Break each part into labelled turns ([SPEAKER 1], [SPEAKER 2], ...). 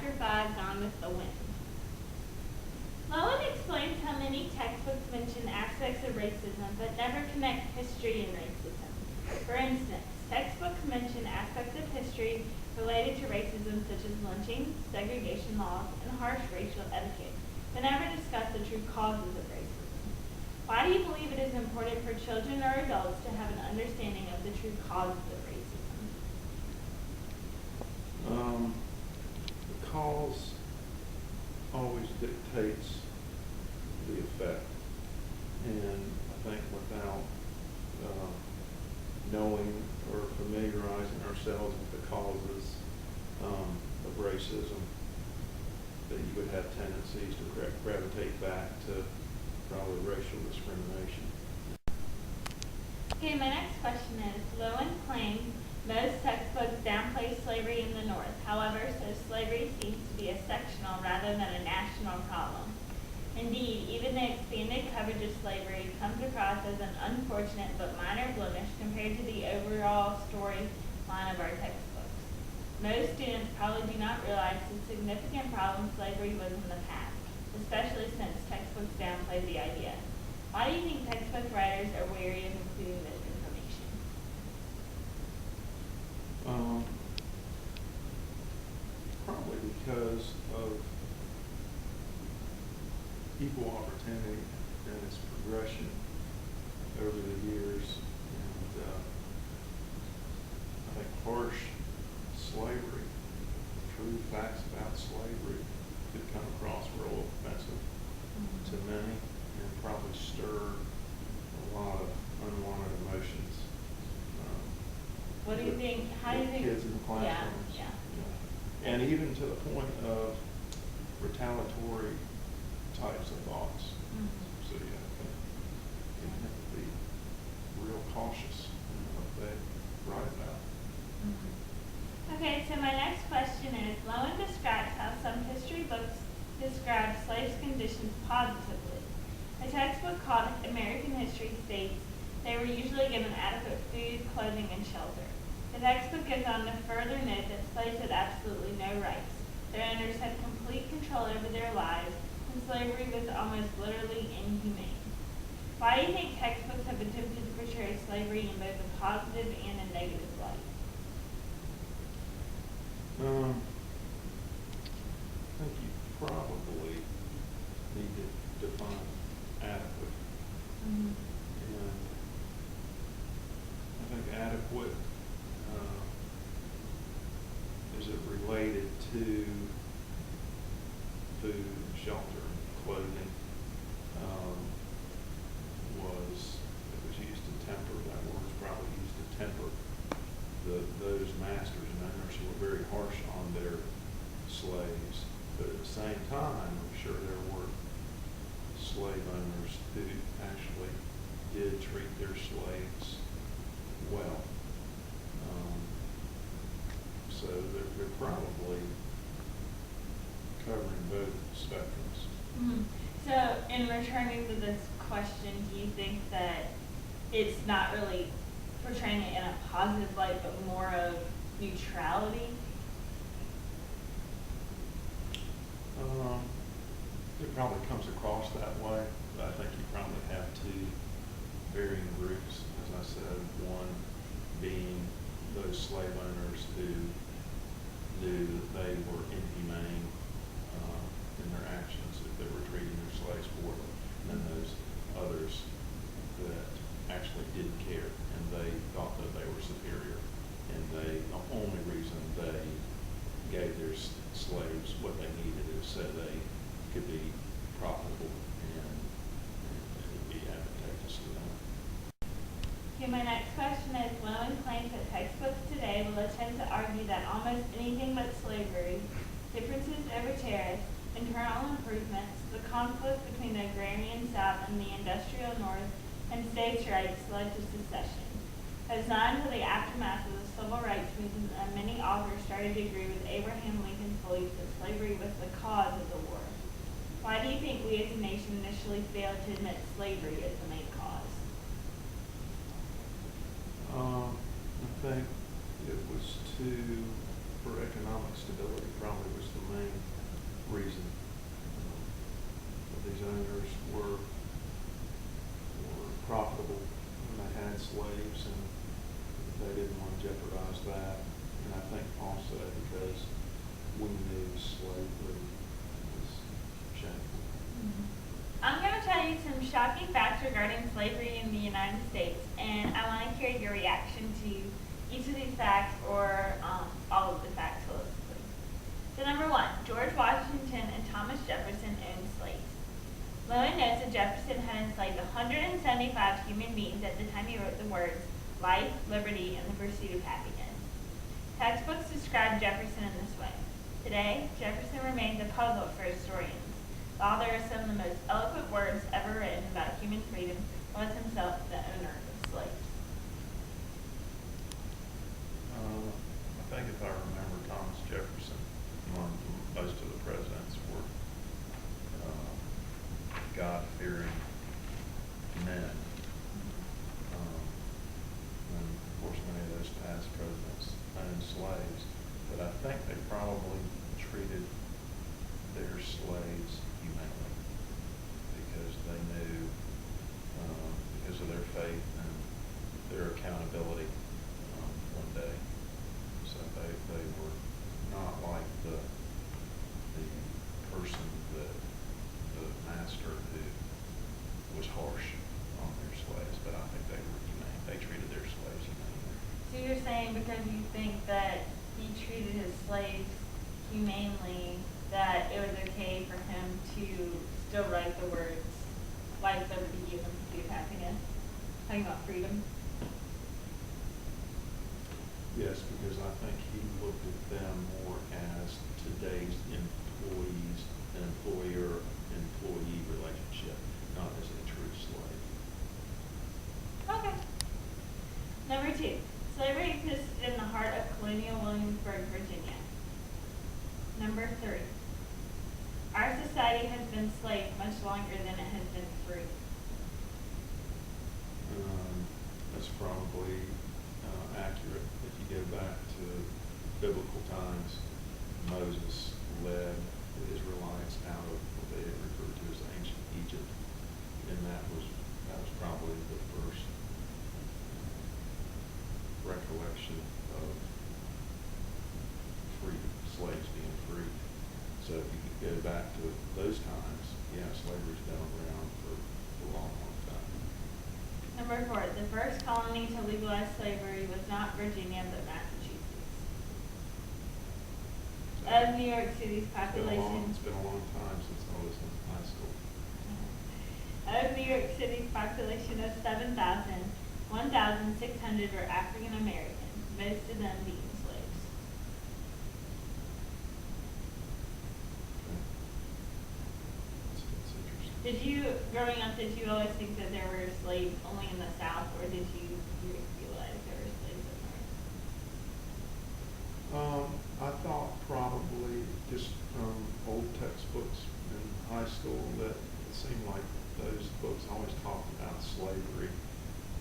[SPEAKER 1] Chapter 5, Gone with the Wind. Lowen explains how many textbooks mention aspects of racism but never connect history and racism. For instance, textbooks mention aspects of history related to racism such as lynching, segregation laws, and harsh racial etiquette, but never discuss the true causes of racism. Why do you believe it is important for children or adults to have an understanding of the true causes of racism?
[SPEAKER 2] The cause always dictates the effect, and I think without knowing or familiarizing ourselves with the causes of racism, that you would have tendencies to gravitate back to probably racial discrimination.
[SPEAKER 1] Okay, my next question is, Lowen claims most textbooks downplay slavery in the North. However, says slavery seems to be a sectional rather than a national problem. Indeed, even the expanded coverage of slavery comes across as an unfortunate but minor blemish compared to the overall storyline of our textbooks. Most students probably do not realize the significant problem slavery was in the past, especially since textbooks downplay the idea. Why do you think textbook writers are wary of including this information?
[SPEAKER 2] Probably because of equal opportunity and its progression over the years, and I think harsh slavery, true facts about slavery could come across real offensive to many and probably stir a lot of unwanted emotions.
[SPEAKER 1] What do you think? How do you think?
[SPEAKER 2] Kids in the classrooms.
[SPEAKER 1] Yeah.
[SPEAKER 2] And even to the point of retaliatory types of thoughts. So you have to be real cautious in what they write about.
[SPEAKER 1] Okay, so my next question is, Lowen describes how some history books describe slaves' conditions positively. A textbook called American History states they were usually given adequate food, clothing, and shelter. The textbook goes on to further note that slaves had absolutely no rights. Their owners had complete control over their lives, and slavery was almost literally inhumane. Why do you think textbooks have attempted to portray slavery in both a positive and a negative light?
[SPEAKER 2] I think you probably need to define adequate. And I think adequate, is it related to food, shelter, clothing? It was used to temper, that word was probably used to temper those masters and owners who were very harsh on their slaves. But at the same time, I'm sure there were slave owners who actually did treat their slaves well. So they're probably covering both spectrums.
[SPEAKER 1] So, in returning to this question, do you think that it's not really portraying it in a positive light, but more of neutrality?
[SPEAKER 2] It probably comes across that way, but I think you probably have two varying groups, as I said, one being those slave owners who knew that they were inhumane in their actions if they were treating their slaves poorly, and then those others that actually didn't care and they thought that they were superior, and the only reason they gave their slaves what they needed is so they could be profitable and be advantageous to them.
[SPEAKER 1] Okay, my next question is, Lowen claims that textbooks today will attempt to argue that almost anything but slavery, differences over tariffs, internal improvements, the conflict between the agrarian South and the industrial North, and states' rights led to secession. It was not until the aftermath of the civil rights movement that many authors started to agree with Abraham Lincoln's belief that slavery was the cause of the war. Why do you think we as a nation initially failed to admit slavery as the main cause?
[SPEAKER 2] I think it was too for economic stability probably was the main reason. These owners were profitable when they had slaves, and they didn't want to jeopardize that. And I think also because we knew slavery was shameful.
[SPEAKER 1] I'm going to tell you some shocking facts regarding slavery in the United States, and I want to hear your reaction to each of these facts or all of the facts holistically. So number one, George Washington and Thomas Jefferson owned slaves. Lowen notes that Jefferson had enslaved 175 human beings at the time he wrote the words, life, liberty, and the pursuit of happiness. Textbooks describe Jefferson in this way. Today, Jefferson remains a puzzle for historians. The author of some of the most eloquent words ever written about human freedom was himself the owner of slaves.
[SPEAKER 2] I think if I remember, Thomas Jefferson, most of the presidents were God-fearing men. And of course, many of those past presidents owned slaves, but I think they probably treated their slaves humanely because they knew, because of their faith and their accountability one day. So they were not like the person that the master who was harsh on their slaves, but I think they were humane. They treated their slaves humanely.
[SPEAKER 1] So you're saying because you think that he treated his slaves humanely, that it was okay for him to still write the words life, liberty, and pursuit of happiness? Talking about freedom?
[SPEAKER 2] Yes, because I think he looked at them more as today's employees, an employer-employee relationship, not as a true slave.
[SPEAKER 1] Okay. Number two, slavery existed in the heart of colonial Williamsburg, Virginia. Number three, our society has been slave much longer than it has been free.
[SPEAKER 2] That's probably accurate. If you go back to biblical times, Moses led the Israelites out of what they had referred to as ancient Egypt, and that was probably the first recollection of freedom, slaves being free. So if you could go back to those times, yeah, slavery's been around for a long, long time.
[SPEAKER 1] Number four, the first colony to legalize slavery was not Virginia, but Massachusetts. Of New York City's population.
[SPEAKER 2] It's been a long time since I was in high school.
[SPEAKER 1] Of New York City's population of 7,000, 1,600 were African Americans, most of them being slaves.
[SPEAKER 2] Okay. That's interesting.
[SPEAKER 1] Growing up, did you always think that there were slaves only in the South, or did you realize there were slaves in the North?
[SPEAKER 2] I thought probably just from old textbooks in high school that it seemed like those books always talked about slavery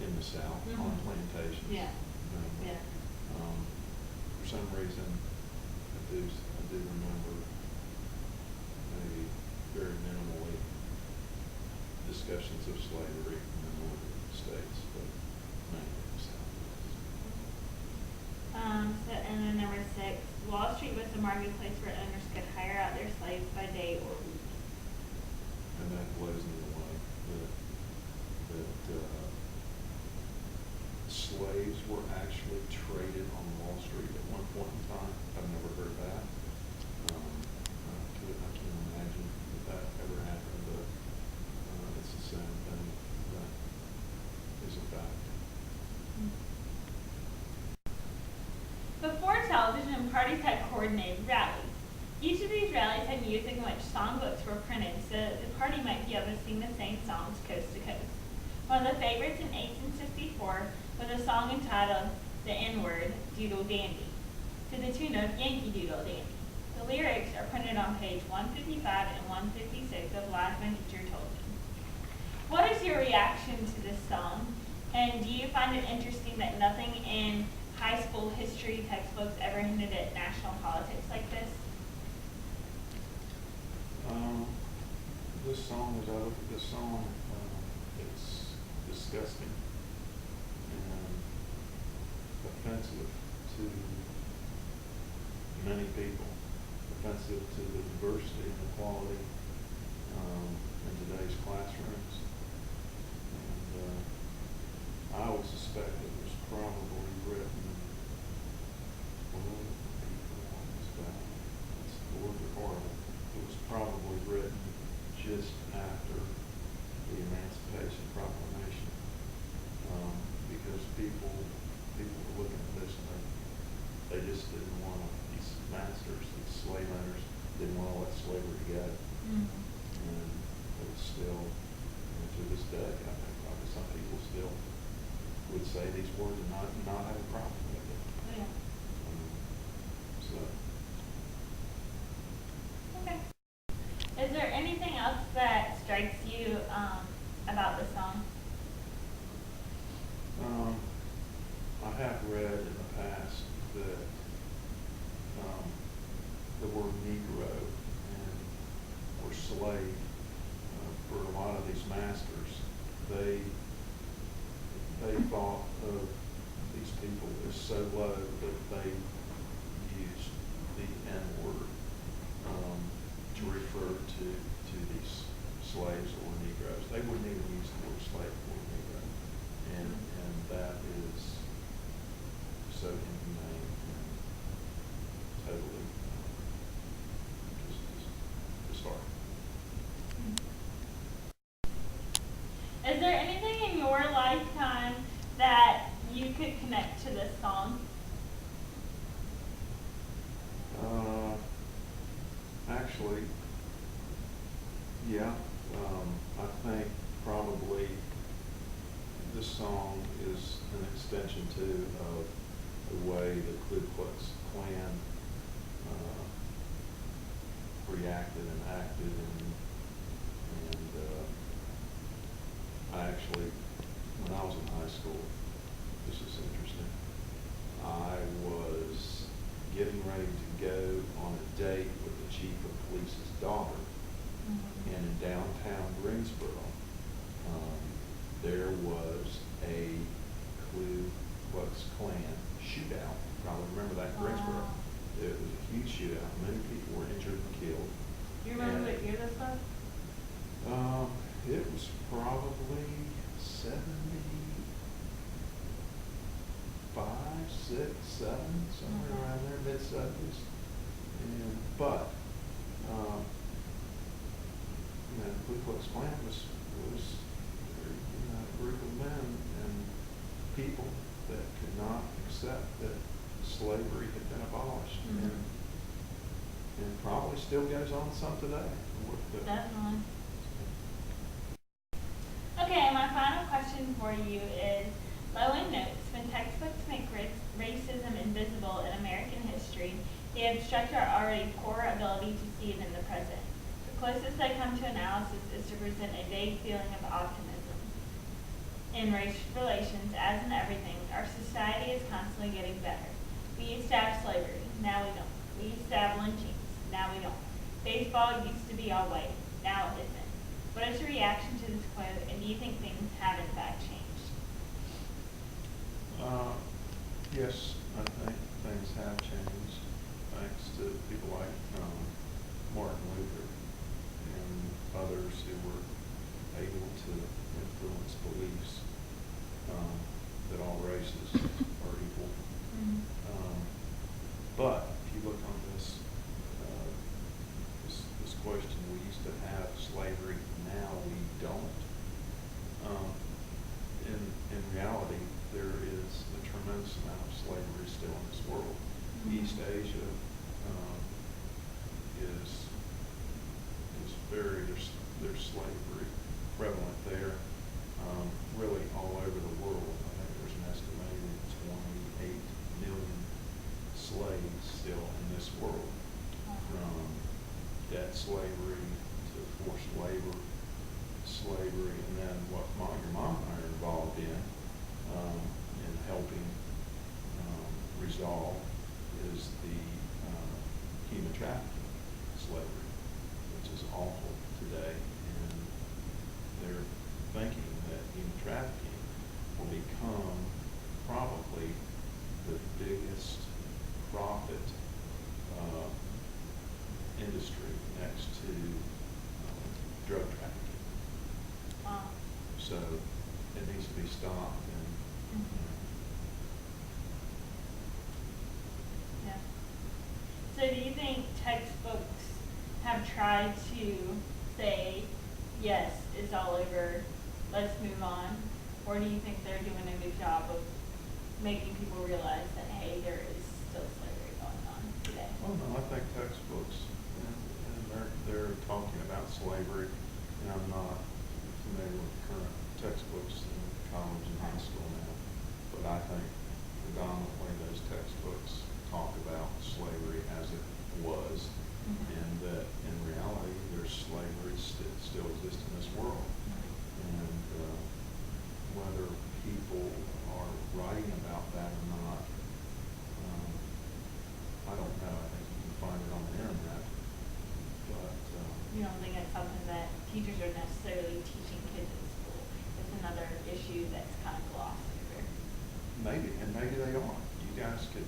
[SPEAKER 2] in the South on plantations.
[SPEAKER 1] Yeah.
[SPEAKER 2] Yeah. For some reason, I do remember maybe very minimally discussions of slavery in the northern states, but mainly in the South.
[SPEAKER 1] And then number six, Wall Street was the marketplace where owners could hire out their slaves by day or week.
[SPEAKER 2] And that blows me away that slaves were actually traded on Wall Street at one point in time. I've never heard that. I can't imagine that ever happened, but it's the same thing that is a fact.
[SPEAKER 1] Before television, parties had coordinated rallies. Each of these rallies had music in which songbooks were printed so that the party might be able to sing the same songs coast to coast. One of the favorites in 1864 was a song entitled The N-Word, Doodle Dandy, to the tune of Yankee Doodle Dandy. The lyrics are printed on page 155 and 156 of Life My Teacher Told Me. What is your reaction to this song? And do you find it interesting that nothing in high school school history textbooks ever hinted at national politics like this?
[SPEAKER 2] This song, as I look at this song, it's disgusting and offensive to many people, offensive to the diversity and equality in today's classrooms. And I would suspect it was probably written, well, people on this ballot, it's the word horrible. It was probably written just after the Emancipation Proclamation, because people were looking at this and they just didn't want to, these masters, these slave owners, didn't want to let slavery go. And it was still, to this day, I think probably some people still would say these words and not have a problem with it.
[SPEAKER 1] Yeah.
[SPEAKER 2] So.
[SPEAKER 1] Okay. Is there anything else that strikes you about the song?
[SPEAKER 2] I have read in the past that the word Negro and or slave for a lot of these masters, they thought of these people as so low that they used the N-word to refer to these slaves or Negroes. They wouldn't even use the word slave or Negro, and that is so inhumane and totally just hard.
[SPEAKER 1] Is there anything in your lifetime that you could connect to this song?
[SPEAKER 2] Actually, yeah. I think probably this song is an extension too of the way the Ku Klux Klan reacted and acted, and I actually, when I was in high school, this is interesting, I was getting ready to go on a date with the chief of police's daughter, and in downtown Greensboro, there was a Ku Klux Klan shootout. You probably remember that in Greensboro. It was a huge shootout. Many people were injured and killed.
[SPEAKER 1] Do you remember what year this was?
[SPEAKER 2] It was probably 75, 6, 7, somewhere around there, mid-70s. But the Ku Klux Klan was a group of men and people that could not accept that slavery had been abolished, and probably still goes on some today.
[SPEAKER 1] Definitely. Okay, my final question for you is, Lowen notes, when textbooks make racism invisible in American history, they obstruct our already poor ability to see it in the present. The closest they come to analysis is to present a vague feeling of optimism. In race relations, as in everything, our society is constantly getting better. We used to have slavery, now we don't. We used to have lynchings, now we don't. Baseball used to be all white, now it isn't. What is your reaction to this quote, and do you think things have in fact changed?
[SPEAKER 2] Yes, I think things have changed thanks to people like Martin Luther and others who were able to influence beliefs that all races are equal. But if you look on this question, we used to have slavery, now we don't. In reality, there is a tremendous amount of slavery still in this world. East Asia is very, there's slavery prevalent there, really all over the world. I think there's an estimated 28 million slaves still in this world, from debt slavery to forced labor, slavery, and then what your mom and I are involved in helping resolve is the human trafficking, slavery, which is awful today. And they're thinking that human trafficking will become probably the biggest profit industry next to drug trafficking.
[SPEAKER 1] Wow.
[SPEAKER 2] So it needs to be stopped and
[SPEAKER 1] Yeah. So do you think textbooks have tried to say, yes, it's all over, let's move on? Or do you think they're doing a good job of making people realize that, hey, there is still slavery going on today?
[SPEAKER 2] oh no, I think textbooks, and they're talking about slavery, and I'm not familiar with current textbooks in college and high school now, but I think predominantly those textbooks talk about slavery as it was, and that in reality, there's slavery still exists in this world. And whether people are writing about that or not, I don't know. I think you can find it on the internet. But
[SPEAKER 1] You don't think it's something that teachers are necessarily teaching kids in school? It's another issue that's kind of glossed over.
[SPEAKER 2] maybe they are. You guys can